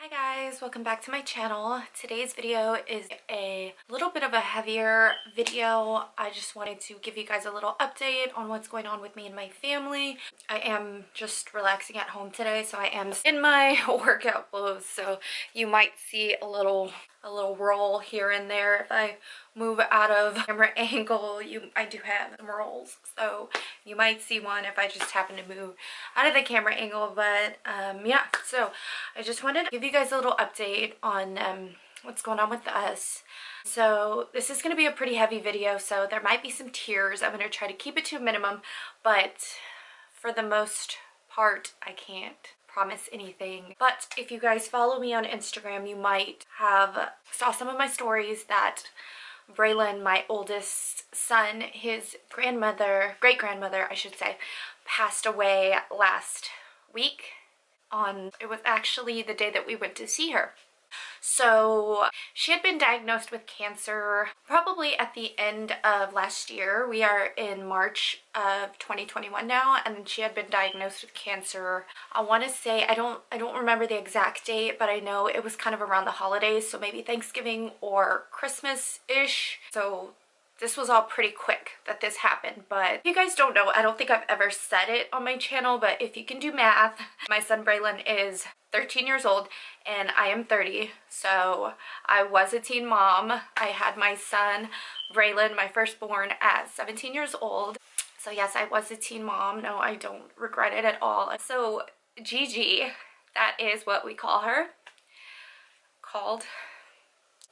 Hi guys, welcome back to my channel. Today's video is a little bit of a heavier video. I just wanted to give you guys a little update on what's going on with me and my family. I am just relaxing at home today, so I am in my workout clothes, so you might see a little roll here and there. If I move out of camera angle, I do have some rolls, so you might see one if I just happen to move out of the camera angle. But yeah, so I just wanted to give you guys a little update on what's going on with us. So this is going to be a pretty heavy video, so there might be some tears. I'm going to try to keep it to a minimum, but for the most part I can't promise anything. But if you guys follow me on Instagram, you might have saw some of my stories that Braylon, my oldest son, his great-grandmother, I should say, passed away last week. It was actually the day that we went to see her. So she had been diagnosed with cancer probably at the end of last year. We are in March of 2021 now, and she had been diagnosed with cancer. I want to say, I don't remember the exact date, but I know it was kind of around the holidays, so maybe Thanksgiving or Christmas-ish. So this was all pretty quick that this happened. But if you guys don't know, I don't think I've ever said it on my channel, but if you can do math, my son Braylon is 13 years old and I am 30, so I was a teen mom. I had my son Braylon, my firstborn, at 17 years old. So yes, I was a teen mom. No, I don't regret it at all. So Gigi, that is what we call her, called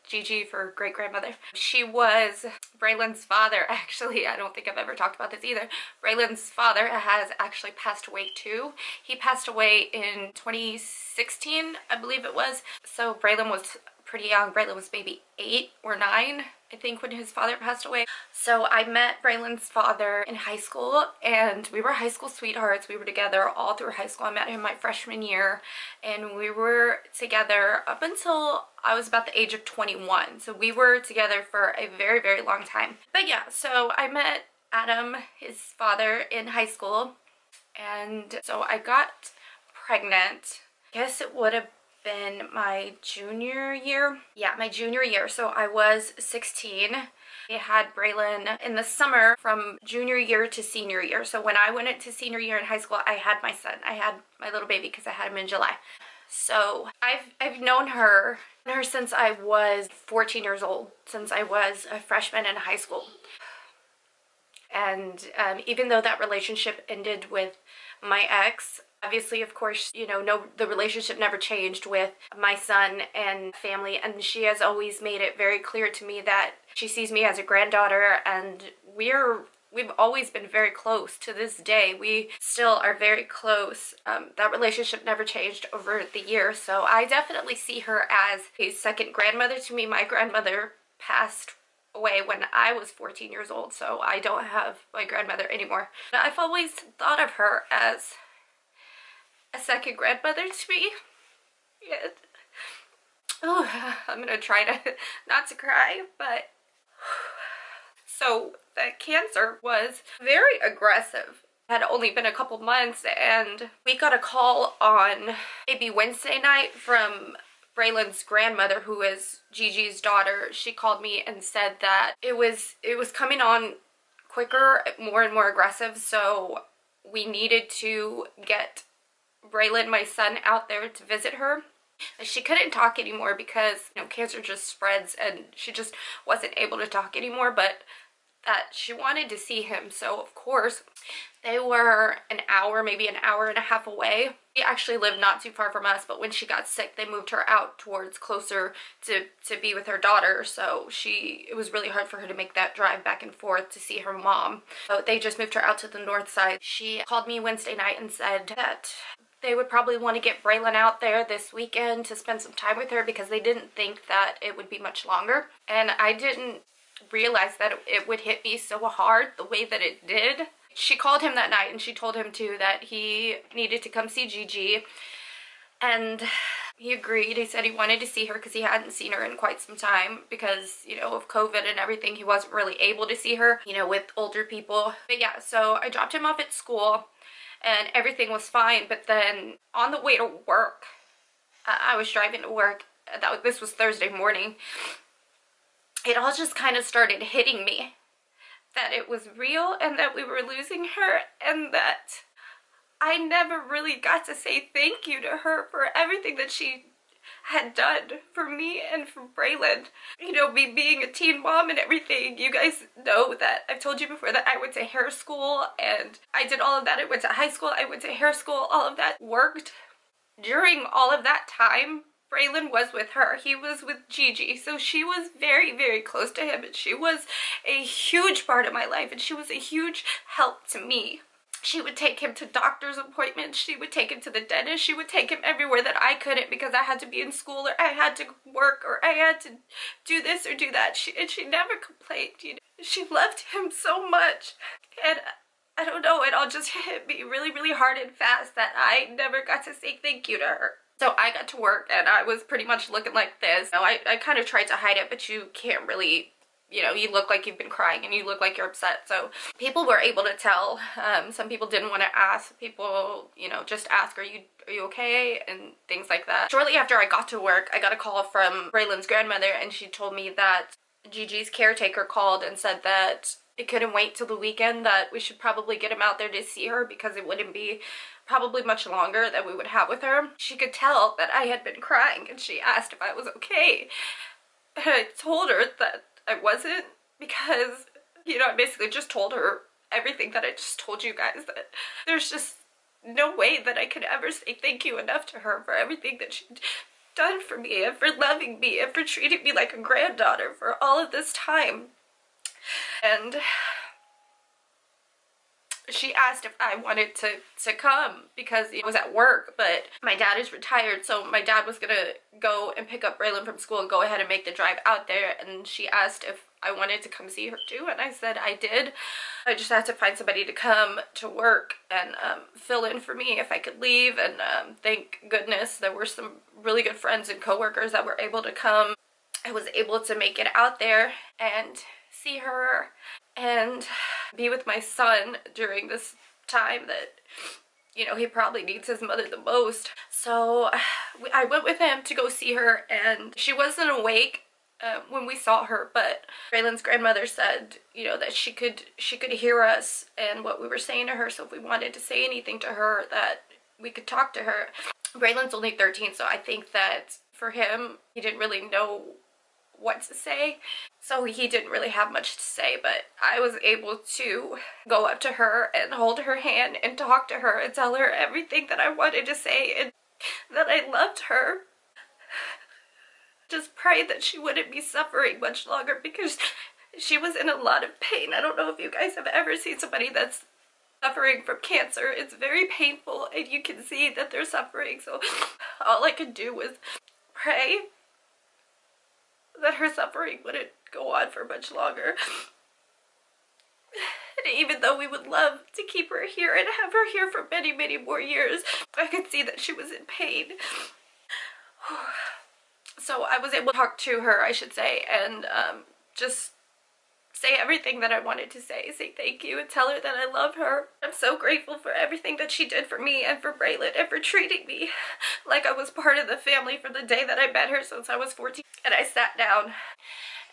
Gigi for great-grandmother. She was Braylon's father, actually. I don't think I've ever talked about this either. Braylon's father has actually passed away too. He passed away in 2016, I believe it was. So Braylon was pretty young. Braylon was maybe 8 or 9, I think, when his father passed away. So I met Braylon's father in high school, and we were high school sweethearts. We were together all through high school. I met him my freshman year, and we were together up until I was about the age of 21. So we were together for a very, very long time. But yeah, so I met Adam, his father, in high school, and so I got pregnant. I guess it would have been my junior year. Yeah, my junior year. So I was 16. I had Braylon in the summer from junior year to senior year. So when I went into senior year in high school, I had my son. I had my little baby because I had him in July. So I've known her since I was 14 years old, since I was a freshman in high school. And even though that relationship ended with my ex, obviously, of course, you know, the relationship never changed with my son and family, and she has always made it very clear to me that she sees me as a granddaughter, and we've always been very close to this day. We still are very close. That relationship never changed over the years, so I definitely see her as a second grandmother to me. My grandmother passed away when I was 14 years old, so I don't have my grandmother anymore. But I've always thought of her as a second grandmother to me. Yeah. Oh, I'm gonna try to not to cry, but so the cancer was very aggressive. It had only been a couple months, and we got a call on maybe Wednesday night from Braylon's grandmother, who is Gigi's daughter. She called me and said that it was coming on quicker, more and more aggressive, so we needed to get Braylon, my son, out there to visit her. She couldn't talk anymore because, you know, cancer just spreads, and she just wasn't able to talk anymore, but that she wanted to see him. So of course they were an hour, maybe an hour and a half away. She actually lived not too far from us, but when she got sick, they moved her out towards closer to be with her daughter. So it was really hard for her to make that drive back and forth to see her mom. So they just moved her out to the north side. She called me Wednesday night and said that they would probably want to get Braylon out there this weekend to spend some time with her because they didn't think that it would be much longer. And I didn't realize that it would hit me so hard the way that it did. She called him that night and she told him too that he needed to come see Gigi, and he agreed. He said he wanted to see her because he hadn't seen her in quite some time because, you know, of COVID and everything. He wasn't really able to see her, you know, with older people. But yeah, so I dropped him off at school and everything was fine, but then on the way to work, I was driving to work. This was Thursday morning. It all just kind of started hitting me that it was real and that we were losing her, and that I never really got to say thank you to her for everything that she had done for me and for Braylon. You know, me being a teen mom and everything, you guys know that I've told you before that I went to hair school and I did all of that. I went to high school, I went to hair school, all of that worked. During all of that time, Braylon was with her. He was with Gigi, so she was very, very close to him, and she was a huge part of my life, and she was a huge help to me. She would take him to doctor's appointments, she would take him to the dentist, she would take him everywhere that I couldn't because I had to be in school or I had to work or I had to do this or do that. And she never complained, you know. She loved him so much, and I don't know, it all just hit me really, really hard and fast that I never got to say thank you to her. So I got to work and I was pretty much looking like this. You know, I kind of tried to hide it, but you can't really, you know, you look like you've been crying and you look like you're upset. So people were able to tell. Some people didn't want to ask. People, you know, just ask, are you okay? And things like that. Shortly after I got to work, I got a call from Braylon's grandmother, and she told me that Gigi's caretaker called and said that it couldn't wait till the weekend, that we should probably get him out there to see her because it wouldn't be probably much longer that we would have with her. She could tell that I had been crying and she asked if I was okay. And I told her that I wasn't, because, you know, I basically just told her everything that I just told you guys, that there's just no way that I could ever say thank you enough to her for everything that she'd done for me and for loving me and for treating me like a granddaughter for all of this time. And she asked if I wanted to come because I was at work, but my dad is retired, so my dad was gonna go and pick up Braylon from school and go ahead and make the drive out there, and she asked if I wanted to come see her too, and I said I did. I just had to find somebody to come to work and fill in for me if I could leave, and thank goodness there were some really good friends and coworkers that were able to come. I was able to make it out there and see her and be with my son during this time that, you know, he probably needs his mother the most. So I went with him to go see her, and she wasn't awake when we saw her, but Braylon's grandmother said, you know, that she could hear us and what we were saying to her, so if we wanted to say anything to her that we could talk to her. Braylon's only 13, so I think that for him, he didn't really know what to say, so he didn't really have much to say, but I was able to go up to her and hold her hand and talk to her and tell her everything that I wanted to say and that I loved her. Just pray that she wouldn't be suffering much longer because she was in a lot of pain. I don't know if you guys have ever seen somebody that's suffering from cancer. It's very painful and you can see that they're suffering, so all I could do was pray that her suffering wouldn't go on for much longer. And even though we would love to keep her here and have her here for many, many more years, I could see that she was in pain. So I was able to talk to her, I should say, and just say everything that I wanted to say thank you and tell her that I love her. I'm so grateful for everything that she did for me and for Braylon and for treating me like I was part of the family from the day that I met her since I was 14. And I sat down,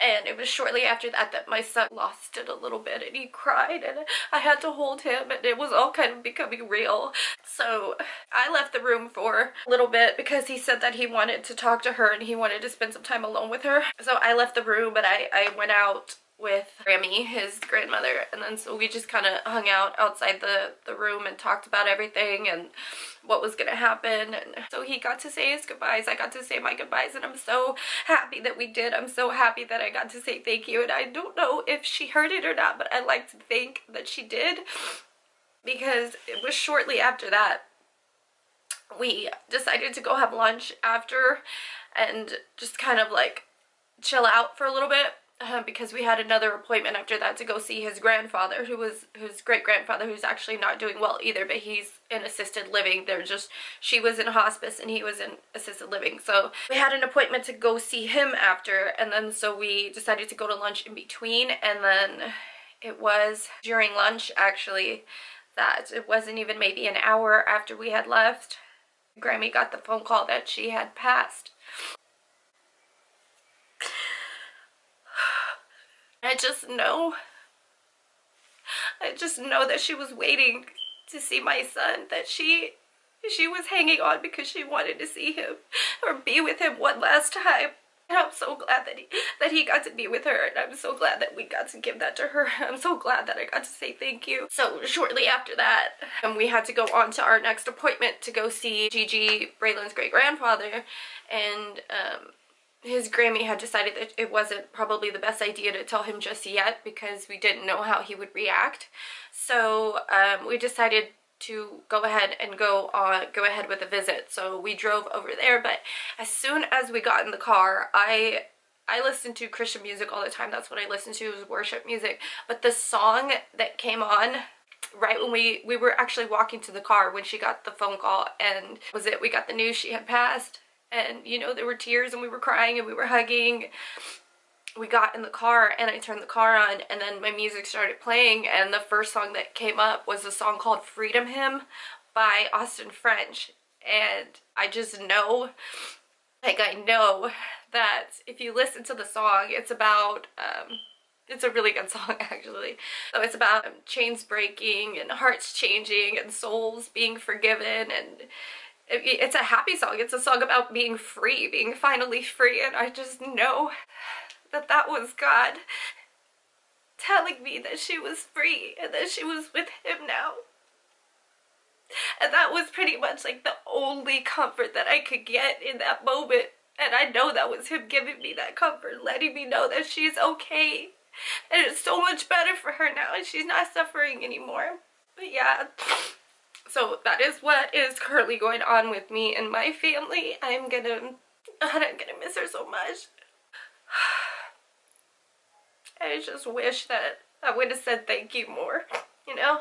and it was shortly after that that my son lost it a little bit and he cried, and I had to hold him, and it was all kind of becoming real. So I left the room for a little bit because he said that he wanted to talk to her and he wanted to spend some time alone with her. So I left the room, but I went out with Grammy, his grandmother, and then so we just kind of hung out outside the room and talked about everything and what was gonna happen. And so he got to say his goodbyes, I got to say my goodbyes, and I'm so happy that we did. I'm so happy that I got to say thank you, and I don't know if she heard it or not, but I like to think that she did, because it was shortly after that we decided to go have lunch after and just kind of like chill out for a little bit. Because we had another appointment after that to go see his grandfather, who was his great-grandfather, who's actually not doing well either, but he's in assisted living. She was in hospice and he was in assisted living. So we had an appointment to go see him after, and then so we decided to go to lunch in between, and then it was during lunch, actually, that it wasn't even maybe an hour after we had left Grammy got the phone call that she had passed. I just know that she was waiting to see my son, that she was hanging on because she wanted to see him or be with him one last time. And I'm so glad that he got to be with her, and I'm so glad that we got to give that to her. I'm so glad that I got to say thank you. So shortly after that, we had to go on to our next appointment to go see Gigi, Braylon's great-grandfather, and his Grammy had decided that it wasn't probably the best idea to tell him just yet because we didn't know how he would react. So we decided to go ahead with the visit. So we drove over there, but as soon as we got in the car, I listen to Christian music all the time. That's what I listen to, is worship music. But the song that came on right when we were actually walking to the car when she got the phone call, and we got the news she had passed, and you know, there were tears and we were crying and we were hugging. We got in the car and I turned the car on, and then my music started playing, and the first song that came up was a song called Freedom Hymn by Austin French. And I just know, like, I know that if you listen to the song, it's about it's a really good song, actually. So it's about chains breaking and hearts changing and souls being forgiven, and it's a happy song. It's a song about being free, being finally free. And I just know that was God telling me that she was free and that she was with him now. And that was pretty much like the only comfort that I could get in that moment. And I know that was him giving me that comfort, letting me know that she's okay. And it's so much better for her now, and she's not suffering anymore. But yeah, so that is what is currently going on with me and my family. I'm gonna miss her so much. I just wish that I would have said thank you more, you know?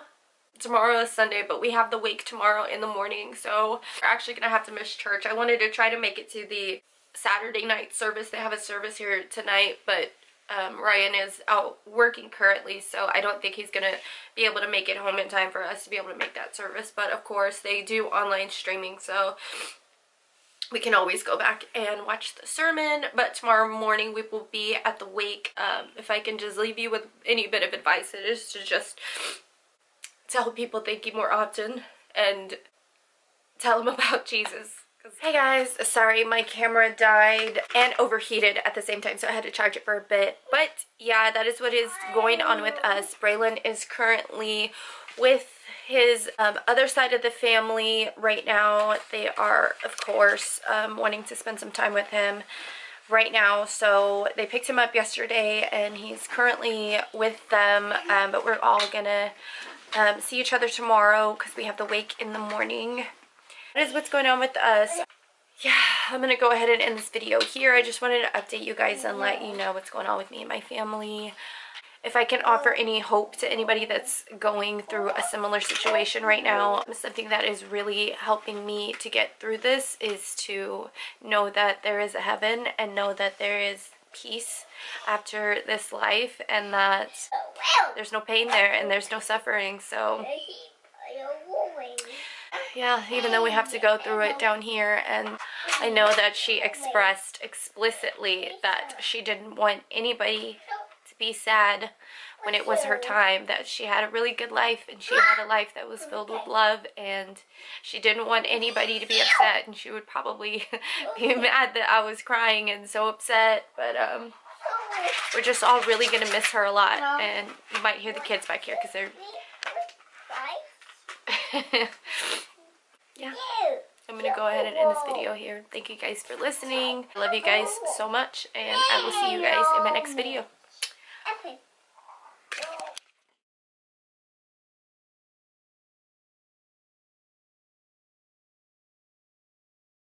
Tomorrow is Sunday, but we have the wake tomorrow in the morning, so we're actually gonna have to miss church. I wanted to try to make it to the Saturday night service. They have a service here tonight, but Ryan is out working currently, so I don't think he's gonna be able to make it home in time for us to be able to make that service. But of course, they do online streaming, so we can always go back and watch the sermon. But tomorrow morning we will be at the wake. If I can just leave you with any bit of advice, it is to just tell people thank you more often and tell them about Jesus. Hey guys, sorry my camera died and overheated at the same time, so I had to charge it for a bit. But yeah, that is what is going on with us. Braylon is currently with his other side of the family right now. They are, of course, wanting to spend some time with him right now. So they picked him up yesterday and he's currently with them, but we're all gonna see each other tomorrow because we have the wake in the morning. That is what's going on with us. Yeah, I'm gonna go ahead and end this video here. I just wanted to update you guys and let you know what's going on with me and my family. If I can offer any hope to anybody that's going through a similar situation right now, something that is really helping me to get through this is to know that there is a heaven and know that there is peace after this life, and that there's no pain there and there's no suffering. So yeah, even though we have to go through it down here, and I know that she expressed explicitly that she didn't want anybody to be sad when it was her time, that she had a really good life and she had a life that was filled with love, and she didn't want anybody to be upset, and she would probably be mad that I was crying and so upset. But we're just all really gonna miss her a lot, and you might hear the kids back here because they're yeah, I'm gonna go ahead and end this video here. Thank you guys for listening. I love you guys so much, and I will see you guys in my next video.